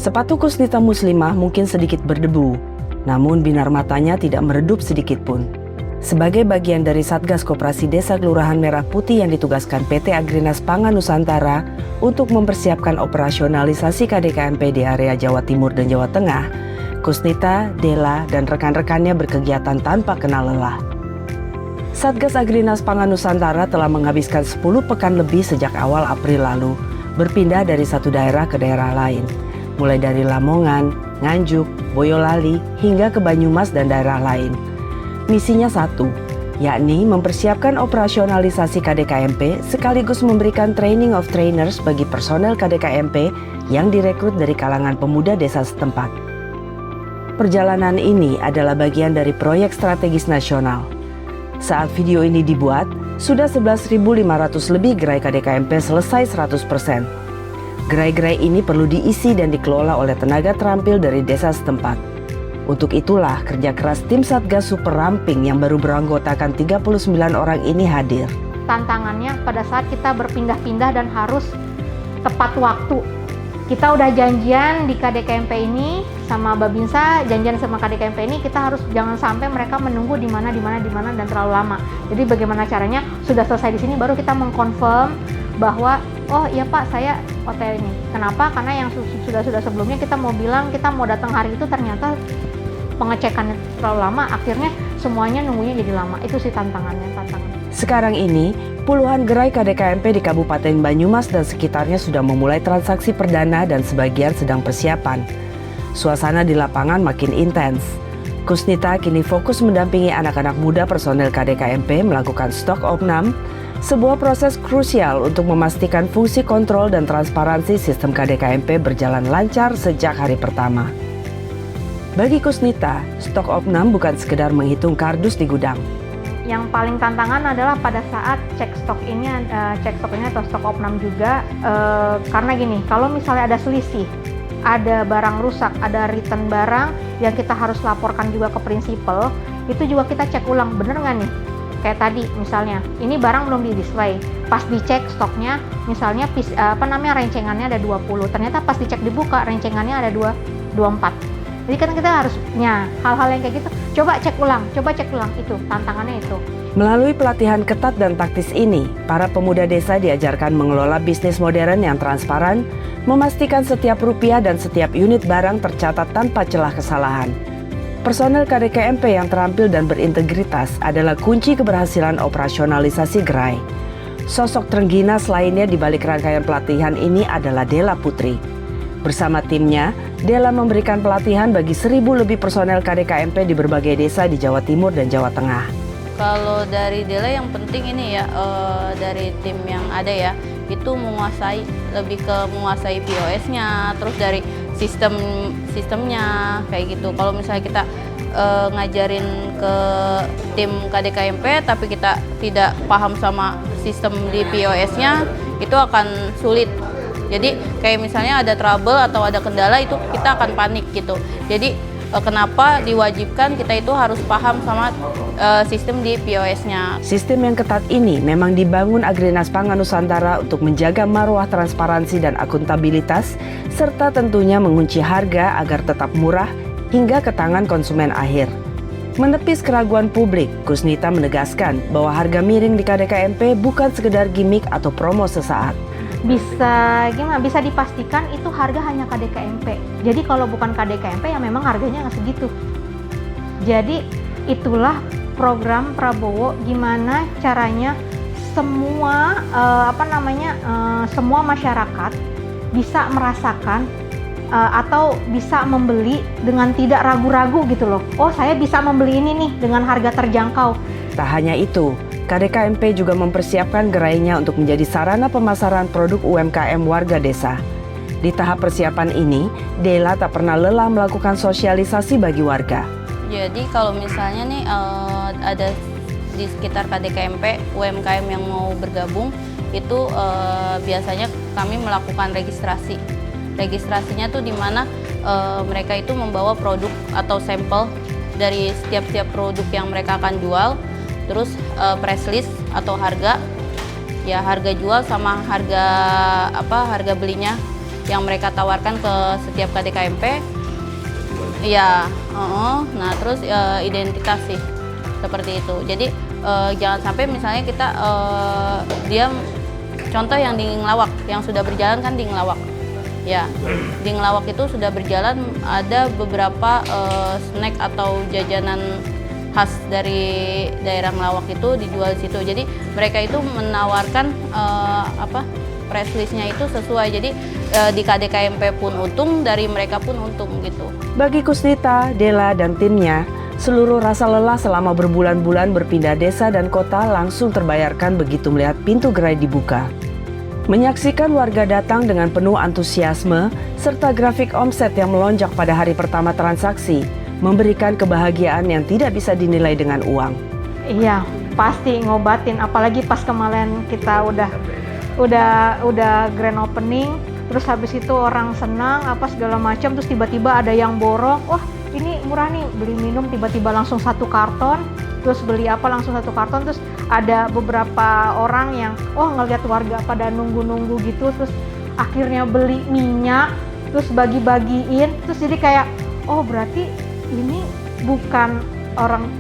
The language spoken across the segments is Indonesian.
Sepatu Kusnita Muslimah mungkin sedikit berdebu, namun binar matanya tidak meredup sedikit pun. Sebagai bagian dari Satgas Koperasi Desa Kelurahan Merah Putih yang ditugaskan PT Agrinas Pangan Nusantara untuk mempersiapkan operasionalisasi KDKMP di area Jawa Timur dan Jawa Tengah, Kusnita, Dela, dan rekan-rekannya berkegiatan tanpa kenal lelah. Satgas Agrinas Pangan Nusantara telah menghabiskan 10 pekan lebih sejak awal April lalu, berpindah dari satu daerah ke daerah lain, mulai dari Lamongan, Nganjuk, Boyolali, hingga ke Banyumas dan daerah lain. Misinya satu, yakni mempersiapkan operasionalisasi KDKMP sekaligus memberikan training of trainers bagi personel KDKMP yang direkrut dari kalangan pemuda desa setempat. Perjalanan ini adalah bagian dari proyek strategis nasional. Saat video ini dibuat, sudah 11.500 lebih gerai KDKMP selesai 100%. Gerai-gerai ini perlu diisi dan dikelola oleh tenaga terampil dari desa setempat. Untuk itulah kerja keras tim Satgas Super Ramping yang baru beranggotakan 39 orang ini hadir. Tantangannya pada saat kita berpindah-pindah dan harus tepat waktu. Kita udah janjian di KDKMP ini sama Babinsa, janjian sama KDKMP ini kita harus jangan sampai mereka menunggu di mana dan terlalu lama. Jadi bagaimana caranya sudah selesai di sini baru kita mengkonfirm bahwa oh iya Pak saya hotel ini. Kenapa? Karena yang sudah sebelumnya kita mau bilang kita mau datang hari itu ternyata pengecekannya terlalu lama, akhirnya semuanya nunggunya jadi lama. Itu sih tantangannya. Sekarang ini, puluhan gerai KDKMP di Kabupaten Banyumas dan sekitarnya sudah memulai transaksi perdana dan sebagian sedang persiapan. Suasana di lapangan makin intens. Kusnita kini fokus mendampingi anak-anak muda personel KDKMP melakukan stok opnam, sebuah proses krusial untuk memastikan fungsi kontrol dan transparansi sistem KDKMP berjalan lancar sejak hari pertama. Bagi Kusnita, stok opnam bukan sekedar menghitung kardus di gudang. Yang paling tantangan adalah pada saat cek stok ini atau stok opnam juga, karena gini, kalau misalnya ada selisih, ada barang rusak, ada return barang yang kita harus laporkan juga ke prinsipal, itu juga kita cek ulang, bener nggak nih? Kayak tadi misalnya, ini barang belum di display, pas dicek stoknya, misalnya rencengannya ada 20, ternyata pas dicek dibuka rencengannya ada 24. Jadi kan kita harusnya hal-hal yang kayak gitu, coba cek ulang, itu tantangannya itu. Melalui pelatihan ketat dan taktis ini, para pemuda desa diajarkan mengelola bisnis modern yang transparan, memastikan setiap rupiah dan setiap unit barang tercatat tanpa celah kesalahan. Personel KDKMP yang terampil dan berintegritas adalah kunci keberhasilan operasionalisasi gerai. Sosok terengginas lainnya di balik rangkaian pelatihan ini adalah Dela Putri. Bersama timnya, Dela memberikan pelatihan bagi 1.000 lebih personel KDKMP di berbagai desa di Jawa Timur dan Jawa Tengah. Kalau dari Dela yang penting ini ya, dari tim yang ada ya, itu lebih ke menguasai POS-nya, terus dari sistemnya kayak gitu. Kalau misalnya kita ngajarin ke tim KDKMP tapi kita tidak paham sama sistem di POS-nya, itu akan sulit. Jadi kayak misalnya ada trouble atau ada kendala itu kita akan panik gitu. Jadi kenapa diwajibkan kita itu harus paham sama sistem di POS-nya. Sistem yang ketat ini memang dibangun Agrinas Pangan Nusantara untuk menjaga marwah transparansi dan akuntabilitas, serta tentunya mengunci harga agar tetap murah hingga ke tangan konsumen akhir. Menepis keraguan publik, Kusnita menegaskan bahwa harga miring di KDKMP bukan sekedar gimmick atau promo sesaat. Bisa dipastikan itu harga hanya KDKMP. Jadi kalau bukan KDKMP ya memang harganya nggak segitu. Jadi itulah program Prabowo, gimana caranya semua semua masyarakat bisa merasakan atau bisa membeli dengan tidak ragu-ragu gitu loh. Oh, saya bisa membeli ini nih dengan harga terjangkau. Tak hanya itu, KDKMP juga mempersiapkan gerainya untuk menjadi sarana pemasaran produk UMKM warga desa. Di tahap persiapan ini, Dela tak pernah lelah melakukan sosialisasi bagi warga. Jadi kalau misalnya nih ada di sekitar KDKMP UMKM yang mau bergabung, itu biasanya kami melakukan registrasi. Registrasinya tuh di mana mereka itu membawa produk atau sampel dari setiap produk yang mereka akan jual. Terus price list atau harga jual sama harga belinya. yang mereka tawarkan ke setiap KDKMP. Iya, nah terus identitas sih seperti itu. Jadi jangan sampai misalnya kita dia contoh yang di Ngelawak yang sudah berjalan kan di Ngelawak. Ya, di Ngelawak itu sudah berjalan ada beberapa snack atau jajanan khas dari daerah Ngelawak itu dijual di situ. Jadi mereka itu menawarkan price list-nya itu sesuai. Jadi di KDKMP pun untung, dari mereka pun untung gitu. Bagi Kusnita, Dela, dan timnya, seluruh rasa lelah selama berbulan-bulan berpindah desa dan kota langsung terbayarkan begitu melihat pintu gerai dibuka. Menyaksikan warga datang dengan penuh antusiasme, serta grafik omset yang melonjak pada hari pertama transaksi, memberikan kebahagiaan yang tidak bisa dinilai dengan uang. Iya, pasti ngobatin. Apalagi pas kemarin kita udah grand opening, terus habis itu orang senang apa segala macam, terus tiba-tiba ada yang borong, wah ini murah nih, beli minum tiba-tiba langsung 1 karton, terus beli apa langsung 1 karton, terus ada beberapa orang yang ngelihat warga pada nunggu-nunggu gitu, terus akhirnya beli minyak, terus bagi-bagiin, terus jadi kayak berarti ini bukan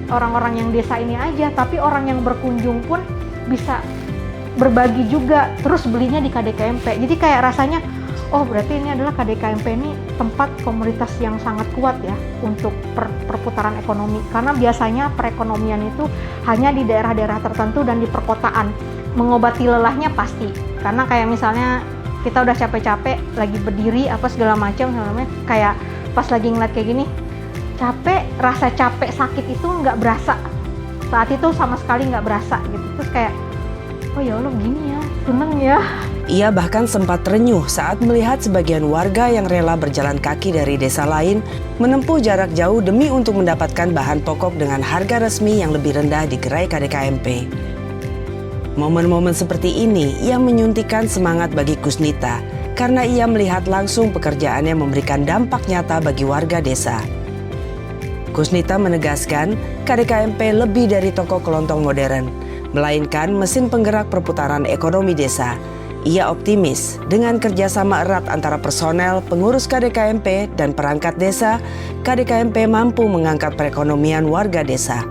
orang-orang yang desa ini aja, tapi orang yang berkunjung pun bisa berbagi juga, terus belinya di KDKMP. Jadi kayak rasanya berarti ini adalah KDKMP ini tempat komunitas yang sangat kuat ya untuk perputaran ekonomi, karena biasanya perekonomian itu hanya di daerah-daerah tertentu dan di perkotaan. Mengobati lelahnya pasti, karena kayak misalnya kita udah capek-capek lagi berdiri apa segala macam, kayak pas lagi ngeliat kayak gini rasa capek sakit itu nggak berasa saat itu, sama sekali nggak berasa gitu. Terus kayak ya Allah gini ya, seneng ya. Ia bahkan sempat terenyuh saat melihat sebagian warga yang rela berjalan kaki dari desa lain menempuh jarak jauh demi untuk mendapatkan bahan pokok dengan harga resmi yang lebih rendah di gerai KDKMP. Momen-momen seperti ini yang menyuntikkan semangat bagi Kusnita karena ia melihat langsung pekerjaannya memberikan dampak nyata bagi warga desa. Kusnita menegaskan KDKMP lebih dari toko kelontong modern, melainkan mesin penggerak perputaran ekonomi desa. Ia optimis dengan kerjasama erat antara personel, pengurus KDKMP, dan perangkat desa, KDKMP mampu mengangkat perekonomian warga desa.